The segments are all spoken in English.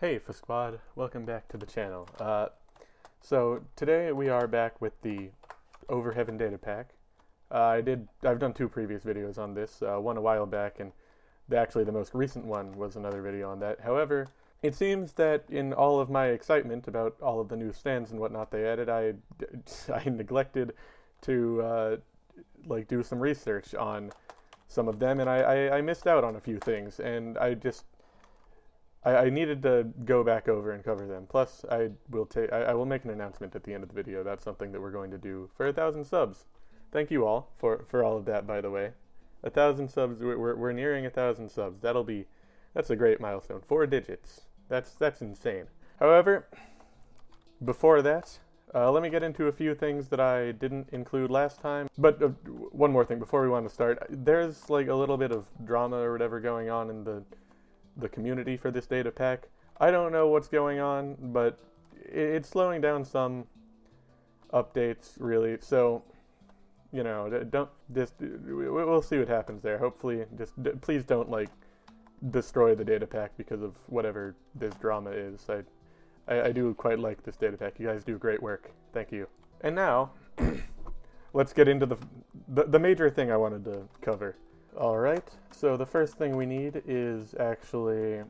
Hey Fassad, welcome back to the channel. So today we are back with the Over Heaven Datapack. I've done two previous videos on this, one a while back, and actually the most recent one was another video on that. However, it seems that in all of my excitement about all of the new stands and whatnot they added, I neglected to do some research on some of them, and I missed out on a few things, and I needed to go back over and cover them. Plus, I will make an announcement at the end of the video about something that we're going to do for 1,000 subs. Thank you all for all of that, by the way. 1,000 subs. We're nearing 1,000 subs. That's a great milestone. 4 digits. That's insane. However, before that, let me get into a few things that I didn't include last time. But one more thing before we want to start. There's like a little bit of drama or whatever going on in the community for this data pack. I don't know what's going on, but it's slowing down some updates, really. So, you know, we'll see what happens there. Hopefully, please don't destroy the data pack because of whatever this drama is. I do quite like this data pack. You guys do great work. Thank you. And now, let's get into the major thing I wanted to cover. Alright, so the first thing we need is actually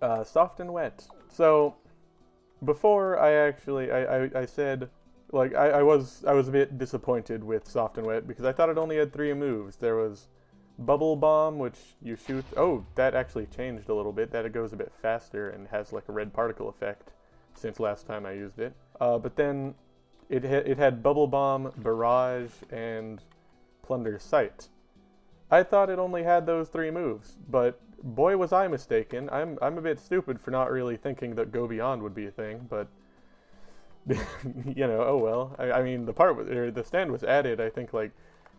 soft and wet. So before I said, I was a bit disappointed with soft and wet because I thought it only had 3 moves. There was Bubble Bomb, which you shoot. Oh, that actually changed a little bit. That it goes a bit faster and has like a red particle effect since last time I used it. But then it had Bubble Bomb, Barrage, and Plunder Sight. I thought it only had those 3 moves, but boy was I mistaken. I'm a bit stupid for not really thinking that Go Beyond would be a thing, but you know, oh well. I mean, the stand was added, I think,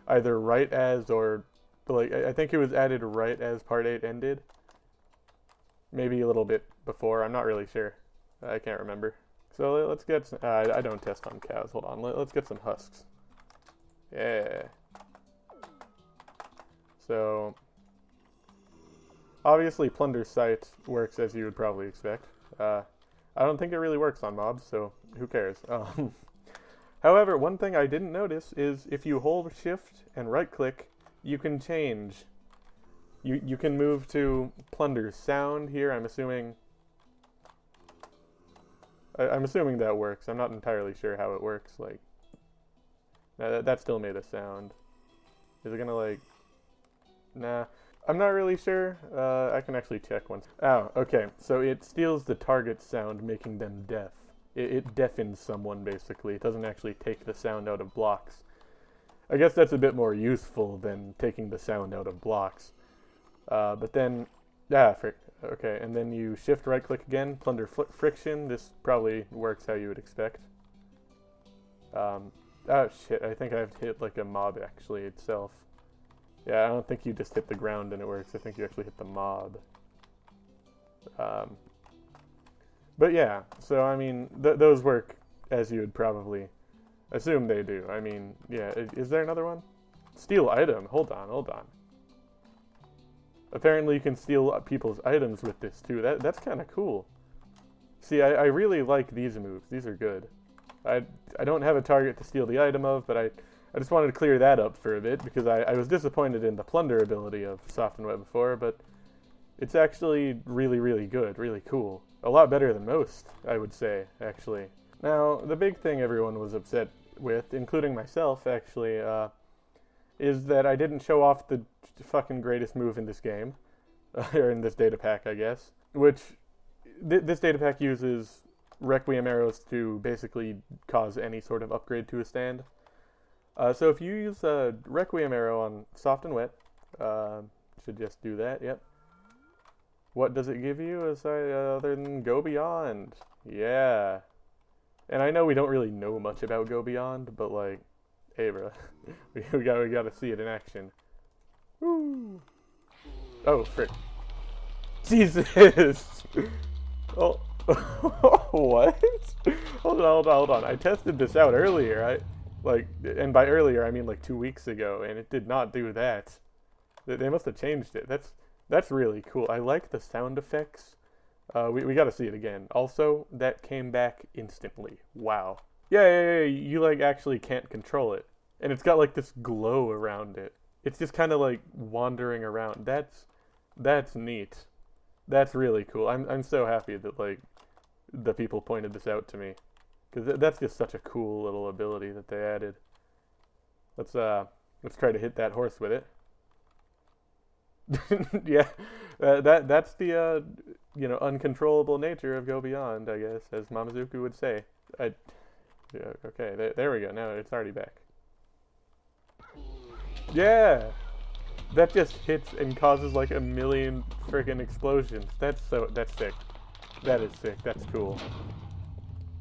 either right as or I think it was added right as Part 8 ended. Maybe a little bit before. I'm not really sure. I can't remember. So let's get some, I don't test on cows. Hold on. Let's get some husks. Yeah. So, obviously Plunder Sight works as you would probably expect. I don't think it really works on mobs, so who cares? However, one thing I didn't notice is if you hold Shift and right-click, you can change. You can move to Plunder Sound here. I'm assuming that works. I'm not entirely sure how it works. That still made a sound. Is it gonna Nah, I'm not really sure. I can actually check once. Oh, okay. So it steals the target's sound, making them deaf. It deafens someone, basically. It doesn't actually take the sound out of blocks. I guess that's a bit more useful than taking the sound out of blocks. But then, okay, and then you shift right-click again, Plunder Friction. This probably works how you would expect. Oh shit, I think I have to hit a mob actually itself. Yeah, I don't think you just hit the ground and it works. I think you actually hit the mob. But yeah, so I mean, those work as you would probably assume they do. I mean, yeah, is there another one? Steal item. Hold on. Apparently you can steal people's items with this too. That's kind of cool. See, I really like these moves. These are good. I don't have a target to steal the item of, but I just wanted to clear that up for a bit because I was disappointed in the plunder ability of soft and wet before, but it's actually really, really good, really cool. A lot better than most, I would say, actually. Now, the big thing everyone was upset with, including myself, actually, is that I didn't show off the fucking greatest move in this game, or in this data pack, I guess, which this data pack uses Requiem arrows to basically cause any sort of upgrade to a stand. So if you use a Requiem arrow on soft and wet, should just do that, yep. What does it give you other than Go Beyond? Yeah. And I know we don't really know much about Go Beyond, but hey bro, we gotta see it in action. Woo! Oh, frick. Jesus! Oh, what? Hold on. I tested this out earlier. And by earlier I mean 2 weeks ago, and it did not do that. They must have changed it. That's really cool. I like the sound effects We got to see it again. Also, that came back instantly. Wow. Yeah, you like actually can't control it. And it's got like this glow around it. It's just kind of like wandering around. That's neat. That's really cool. I'm so happy that like the people pointed this out to me, because that's just such a cool little ability that they added. Let's try to hit that horse with it. Yeah, that's the uncontrollable nature of Go Beyond, I guess, as Mamazuku would say. Yeah, okay, there we go. Now it's already back. Yeah, that just hits and causes like a million freaking explosions. That's sick. That is sick. That's cool.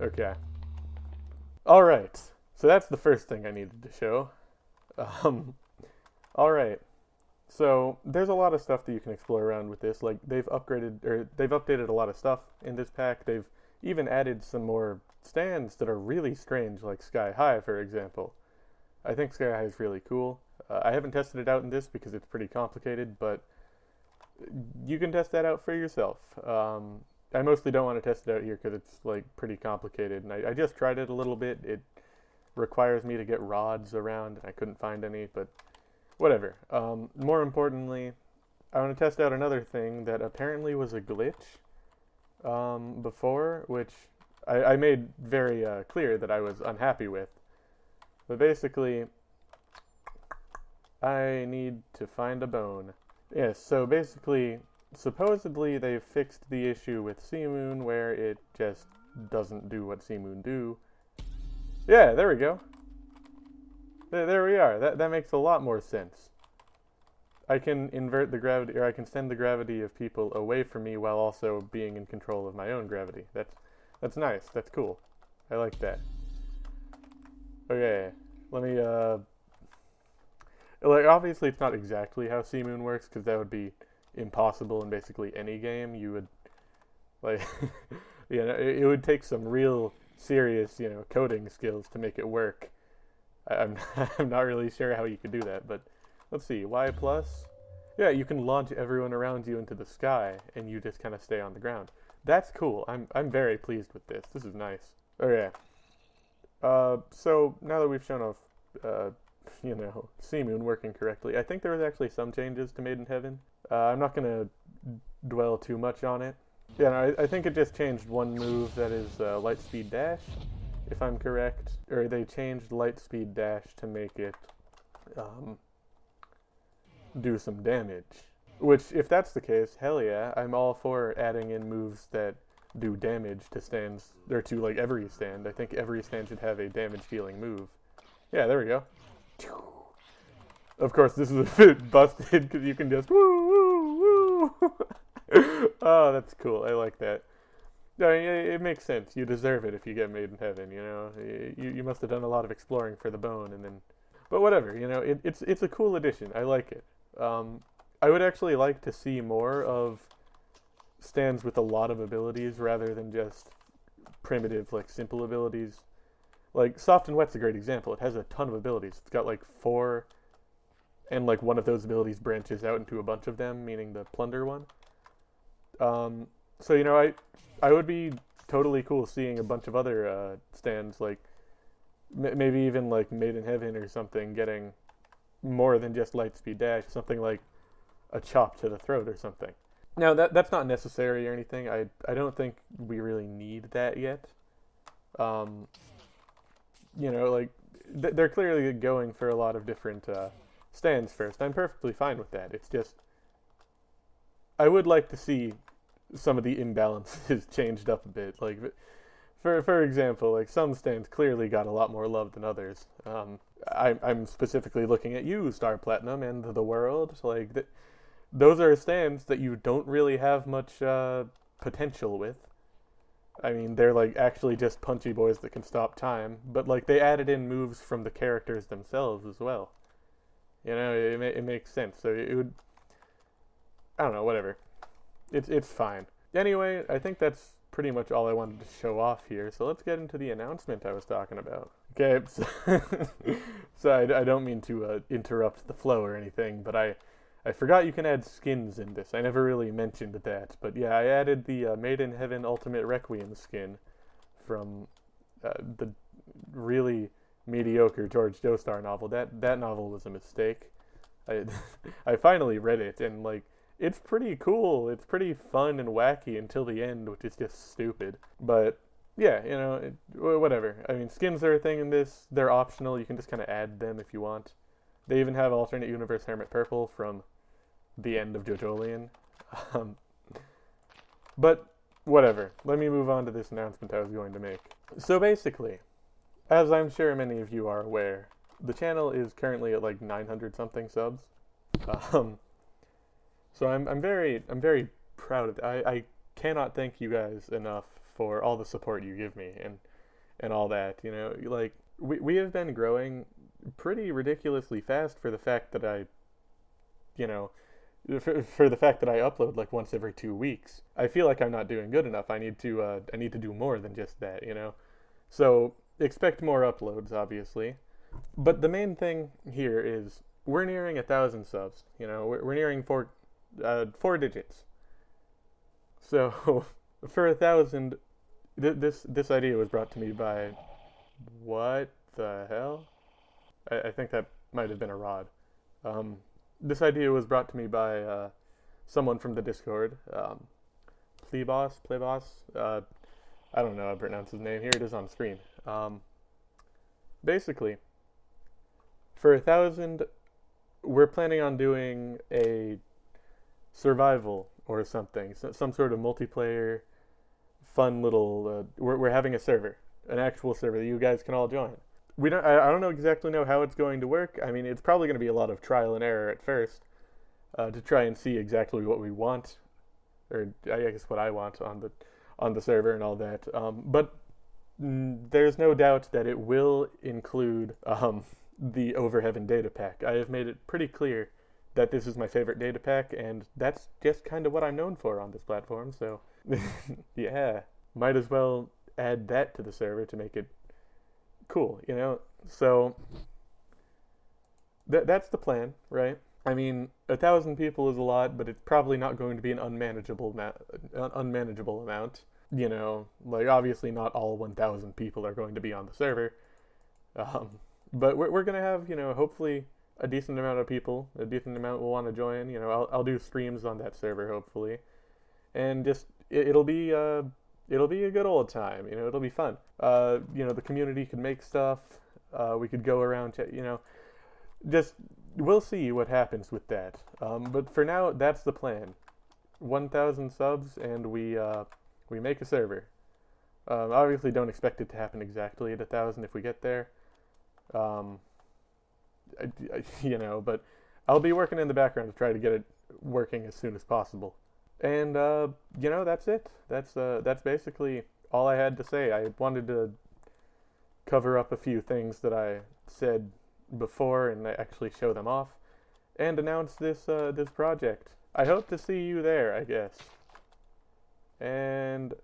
Okay. All right. So that's the first thing I needed to show. All right. So there's a lot of stuff that you can explore around with this. Like they've updated a lot of stuff in this pack. They've even added some more stands that are really strange, like Sky High, for example. I think Sky High is really cool. I haven't tested it out in this because it's pretty complicated, but you can test that out for yourself. I mostly don't want to test it out here because it's like pretty complicated, and I just tried it a little bit. It requires me to get rods around, and I couldn't find any, but whatever. More importantly, I want to test out another thing that apparently was a glitch before, which I made very clear that I was unhappy with. But basically, I need to find a bone. Yes, so basically, supposedly they've fixed the issue with Seamoon where it just doesn't do what Seamoon do. Yeah, there we go. There we are. That makes a lot more sense. I can invert the gravity, or I can send the gravity of people away from me while also being in control of my own gravity. That's nice. That's cool. I like that. Okay, let me, like, obviously it's not exactly how Seamoon works, because that would be impossible in basically any game. You would, like, it would take some real serious, coding skills to make it work. I'm not really sure how you could do that, but let's see, Y+. Yeah, you can launch everyone around you into the sky, and you just kind of stay on the ground. That's cool. I'm very pleased with this. This is nice. Okay. So now that we've shown off, Seamoon working correctly, I think there was actually some changes to Made in Heaven. I'm not gonna dwell too much on it. Yeah, no, I think it just changed one move that is light speed dash, if I'm correct. Or they changed light speed dash to make it do some damage. Which, if that's the case, hell yeah, I'm all for adding in moves that do damage to stands, or to like every stand. I think every stand should have a damage dealing move. Yeah, there we go. Of course, this is a bit busted because you can just woo woo woo. Oh, that's cool. I like that. No, it makes sense. You deserve it if you get Made in Heaven. You must have done a lot of exploring for the bone, and then, but whatever. It's a cool addition. I like it. I would actually like to see more of stands with a lot of abilities rather than just primitive, like, simple abilities. Like, Soft and Wet's a great example. It has a ton of abilities. It's got, like, 4, and, like, one of those abilities branches out into a bunch of them, meaning the Plunder one. So, I would be totally cool seeing a bunch of other stands, like, maybe even, like, Made in Heaven or something, getting more than just light speed dash, something like a chop to the throat or something. Now, that's not necessary or anything. I don't think we really need that yet. Like, they're clearly going for a lot of different stands first. I'm perfectly fine with that. It's just, I would like to see some of the imbalances changed up a bit. Like, for example, like, some stands clearly got a lot more love than others. I'm specifically looking at you, Star Platinum, and the world. Like, those are stands that you don't really have much potential with. I mean, they're like actually just punchy boys that can stop time, but like they added in moves from the characters themselves as well. It makes sense. So it would, I don't know, whatever. It's fine. Anyway, I think that's pretty much all I wanted to show off here. So let's get into the announcement I was talking about. Okay, so I don't mean to interrupt the flow or anything, but I I forgot you can add skins in this. I never really mentioned that, but yeah, I added the Made in Heaven Ultimate Requiem skin from the really mediocre George Joestar novel. That novel was a mistake. I I finally read it, and like, it's pretty cool. It's pretty fun and wacky until the end, which is just stupid. But yeah, whatever. I mean, skins are a thing in this. They're optional. You can just kind of add them if you want. They even have alternate universe Hermit Purple from the end of JoJolion. Um, but whatever. Let me move on to this announcement I was going to make. So basically, as I'm sure many of you are aware, the channel is currently at like 900 something subs. So I'm very proud of it. I cannot thank you guys enough for all the support you give me and all that. Like, we have been growing pretty ridiculously fast for the fact that for the fact that I upload like once every 2 weeks. I feel like I'm not doing good enough. I need to do more than just that. So expect more uploads, obviously. But the main thing here is we're nearing 1,000 subs. We're nearing four digits. So for 1,000, this idea was brought to me by, what the hell? I think that might have been a rod. This idea was brought to me by someone from the Discord. Plebos. I don't know how to pronounce his name. Here it is on screen. Basically, for 1,000, we're planning on doing a survival or something, some sort of multiplayer, fun little. We're having a server, an actual server that you guys can all join. I don't exactly know how it's going to work. I mean, it's probably going to be a lot of trial and error at first, to try and see exactly what we want, or I guess what I want on the server and all that. But there's no doubt that it will include the Overheaven Datapack. I have made it pretty clear that this is my favorite Datapack, and that's just kind of what I'm known for on this platform. So yeah, might as well add that to the server to make it cool, So that's the plan, right? I mean, 1,000 people is a lot, but it's probably not going to be an unmanageable amount. Like, obviously not all 1,000 people are going to be on the server, but we're gonna have, hopefully a decent amount of people. A decent amount will want to join. I'll do streams on that server hopefully, and just it'll be a good old time. It'll be fun. The community can make stuff. We could go around to, just we'll see what happens with that. But for now, that's the plan. 1,000 subs, and we make a server. Obviously, don't expect it to happen exactly at 1,000 if we get there. But I'll be working in the background to try to get it working as soon as possible. And that's it. That's basically all I had to say. I wanted to cover up a few things that I said before and actually show them off, and announce this project. I hope to see you there, I guess. And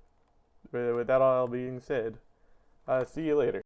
with that all being said, see you later.